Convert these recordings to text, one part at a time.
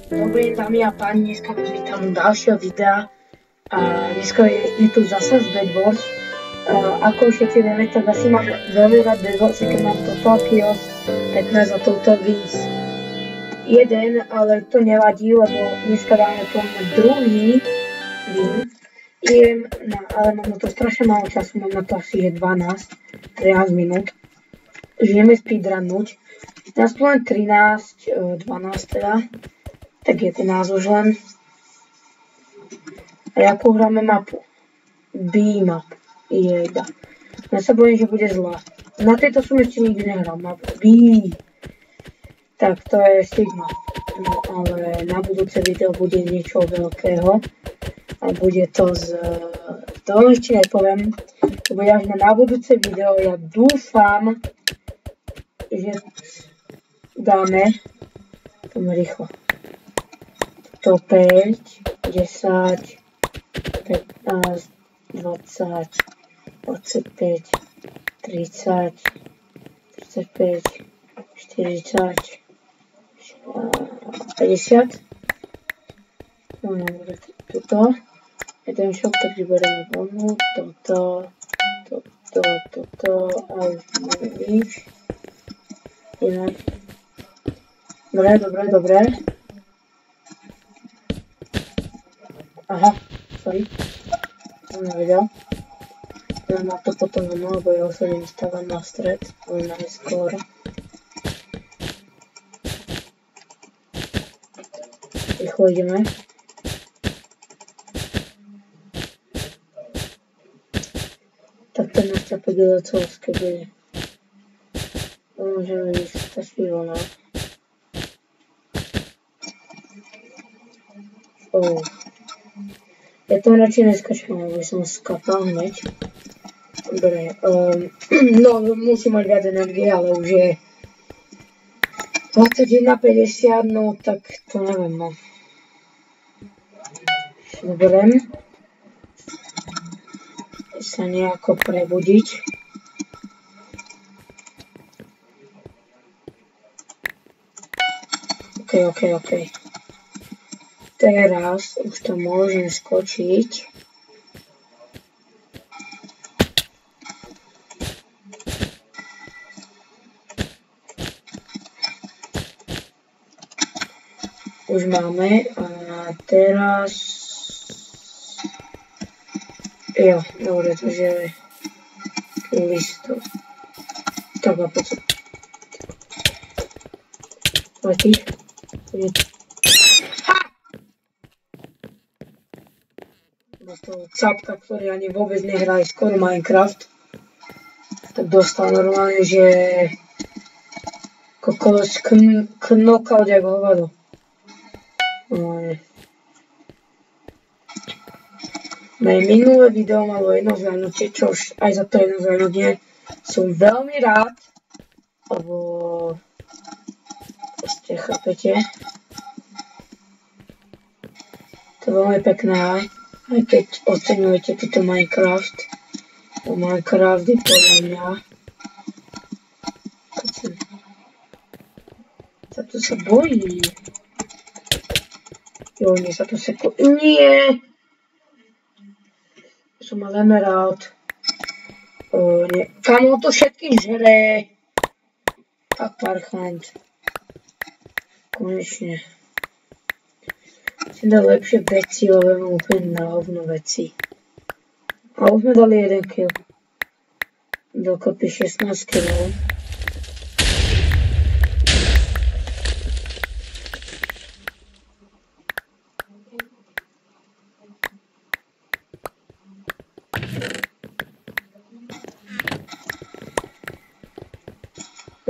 Dobrý deň, dámy a páni, dneska vás vítam u ďalšieho videa a dneska je tu zasa z Bedwars. Ako všetci vieme, tak asi mám veľmi rád Bedwars, keď mám Total Chaos 15 a Total Wins 1, ale to nevadí, lebo dneska dáme na druhý win. Ale mám na to strašne málo času, mám na to asi 12-13 minút. Ideme speedrunnúť. Nás tu len 13, 12 teda. Tak je ten názov len. A jakú hráme mapu? B-map. Jejda. Ja sa bojím, že bude zlá. Na tejto som ešte nikdy nehral mapu. B. Tak to je Sigma. No ale na budúce video bude niečo veľkého. A bude to to ešte nepoviem. To bude až na budúce video. Ja dúfam, že dáme rýchlo. 5, 10, 15, 20, 25, 30, 35, 40, 50. No, toto. Jeden šok, takže bereme vlnu, toto a už máme nič. Inak. Dobre. Aha, sorry. Som nevedel. Ja na to potom vlnu, lebo ja sa nevystávam na stred, ale najskôr. Rýchlo ideme. Tak ten nás ťa podieľa celské bude. Môžeme ísť stačí vlna. Ja to radšej neskačím, aby som skapal hneď. Dobre, no musím mať viac energie, ale už je 21:50, no tak to neviem, no. Dobre. Sa nejako prebudiť. OK. Teraz už to môžem skočiť. Už máme a teraz... Jo, dobre, takže... Listo. Tak a poď. Letí. To capka, ktorý ani vôbec nehrali skoro Minecraft, tak dostal normálne, že kokos knockout jak hovado. Moje minulé video malo jedno zvianočie, čo už aj za to jedno zvianočie som veľmi rád, lebo proste chápete. To je veľmi pekné. Aj keď oceňujete túto Minecraft, Minecraft je podľa mňa, to sa bojí. Jo, mne sa to seklo, nie! Som mal emerald. Kamo to všetky žere. Tak parchant. Konečne. Si dal lepšie veci, lebo mám úplne na hovno veci. A už sme dali 1 kill. Dokopy 16 killov.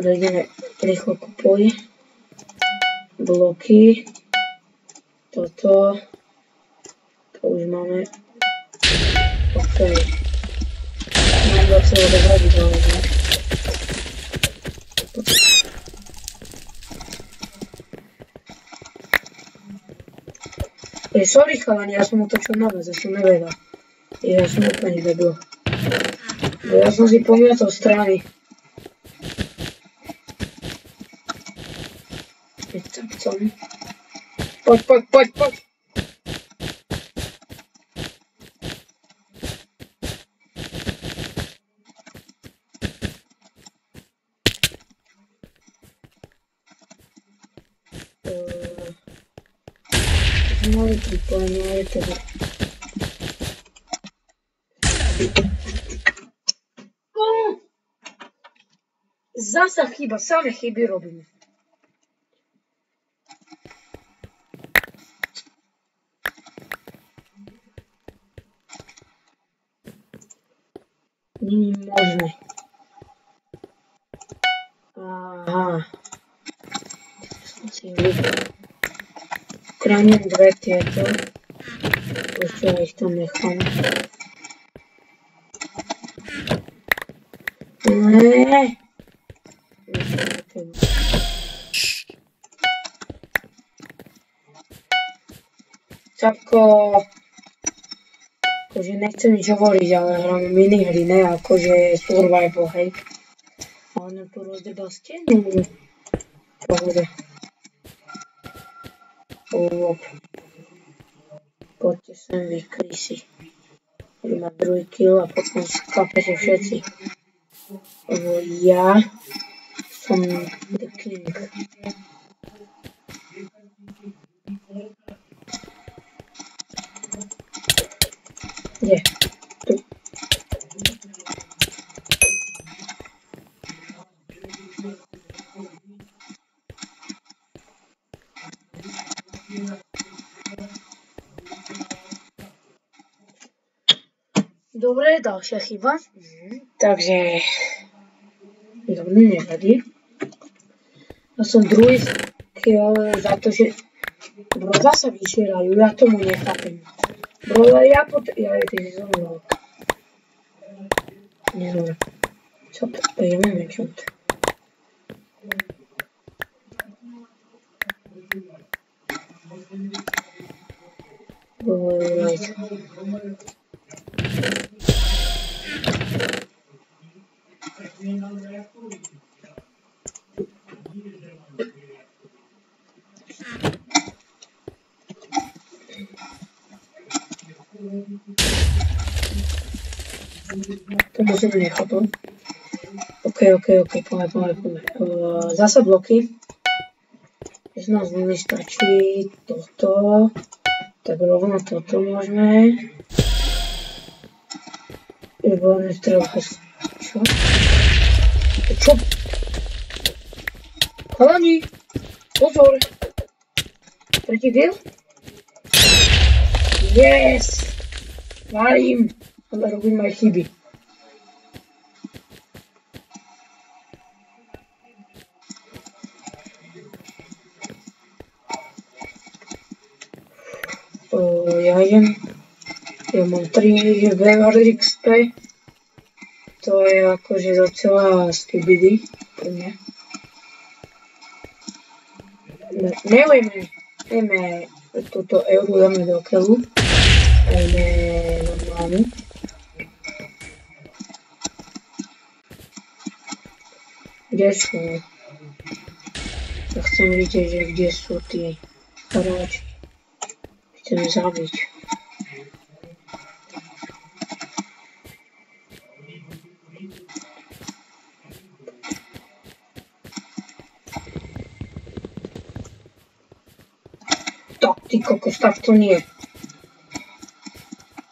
Ideme rýchlo kupuj. Bloky. Toto. To už máme. OK. Mám za sebou dobré video, ne? Sorry chalani, ja som otočil na vás, ja som nevedel. Ja som úplne debil. Ja som si pomiatol strany. Tak som. Poď. Mali pripojenie, je to zasa chyba, same chyby robím. Nie možné. Aha. Som si vybral. Kránim dve tieto. Ešte ich tam nechám. Čapko, akože nechcem nič hovoriť, ale hráme minihry, ne akože survival, hej. A on tu rozdebal stenu. Pohode. Poďte sem vy, krysy. Budem mať druhý kill a potom sklapete všetci. Lebo ja som the king. Kde? Tu. Dobre, ďalšia chyba. Takže dobre, nevadí. Ja som druhý kill za to, že broda sa vyšierajú, ja tomu nechápem. Broda, ja ty si zomrel. Nezomrel. Co to? Ja neviem, čo to. To musím nechápať. OK, poďme. Zasa bloky. Keď nás nestačí toto, tak rovno toto môžeme. Iba nestrelka. Čo? Čo? Chalani! Pozor! Tretí kill? Yes! Varím! Ale robím aj chyby. Ja mám 3 VR XP. To je akože docela skibidi pre mňa. Nejme túto euru dáme do keľu. Dajme normálnu. Kde sú? Ja chcem vidieť, že kde sú tí hráči. Chcem zabiť. Tak, ty kokos, tak to nie.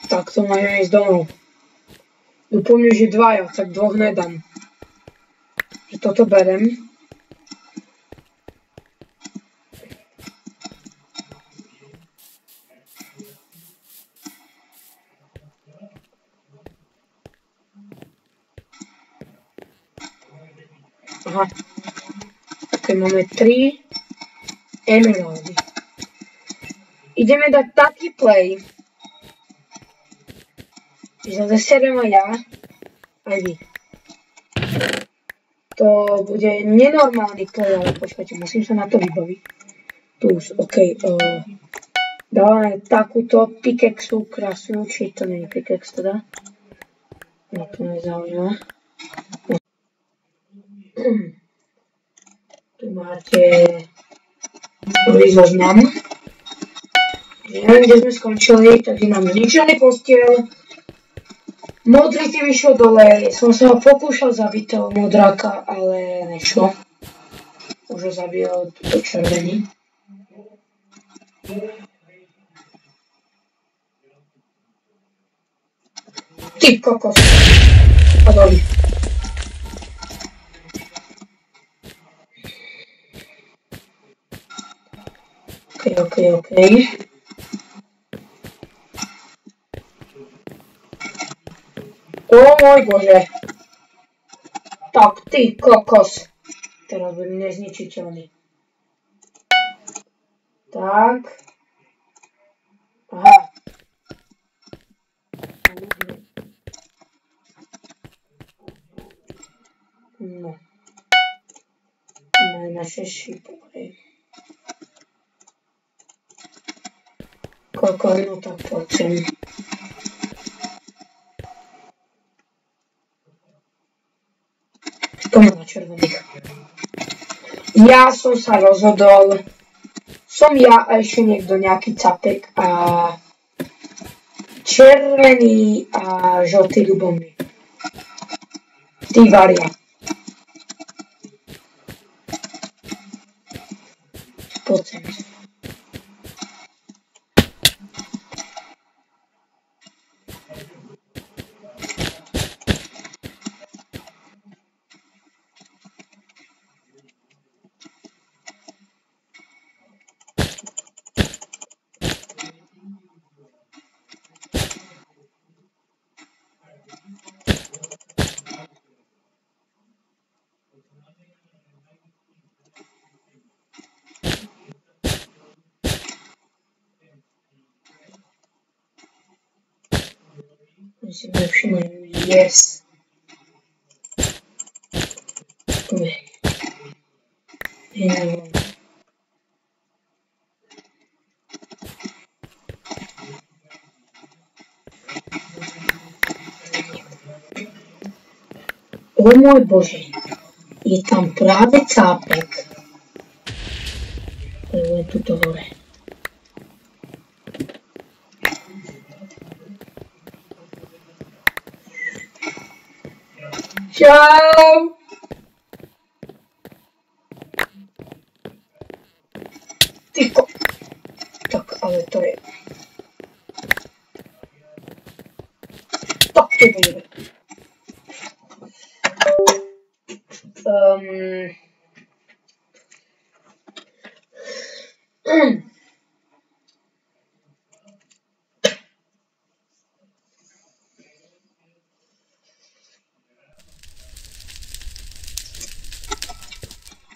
Tak to majú ísť domov. Dúfam, že dvaja, tak dvoch nedám. Že toto berem. Aha. Ok, máme 3 emeraldy. Ideme dať taký play, že sa zaserem aj ja, aj vy. To bude nenormálny play, ale počkajte, musím sa na to vybaviť. Tu už, ok. Dávame takúto pickaxu krásnu, či to nie je pickaxe teda. No to nezaujíma. Tu máte prvý zoznam. neviem, kde sme skončili, takže nám zničený postiel. Modrý tým išiel dole, som sa ho pokúšal zabiť toho modráka, ale nešlo. Už ho zabíjal túto červený. Ty kokos. A doli. OK. O môj bože. Tak, ty kokos. Teraz budem nezničiteľný. Tak. Aha. No. Na naše šipory. Koľko, no tak poďme. Poďme na červených. Ja som sa rozhodol. Som ja a ešte niekto, nejaký capek a červený a žltý ľubomný. Ty varia. Poď sem. Musíme všimnúť, yes. O môj bože, je tam práve cápek. Lebo je tuto hore. Čau! Tyko. Tak, ale to je... Tak, to bude.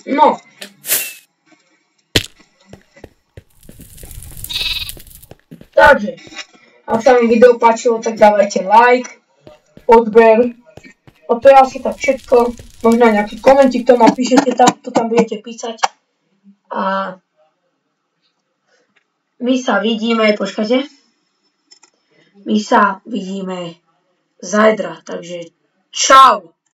No. Takže, ak sa mi video páčilo, tak dávajte like, odber. A to je asi tak všetko. Možno aj nejaký komentík to napíšete, to tam budete písať. A my sa vidíme, počkajte. My sa vidíme zajtra, takže čau.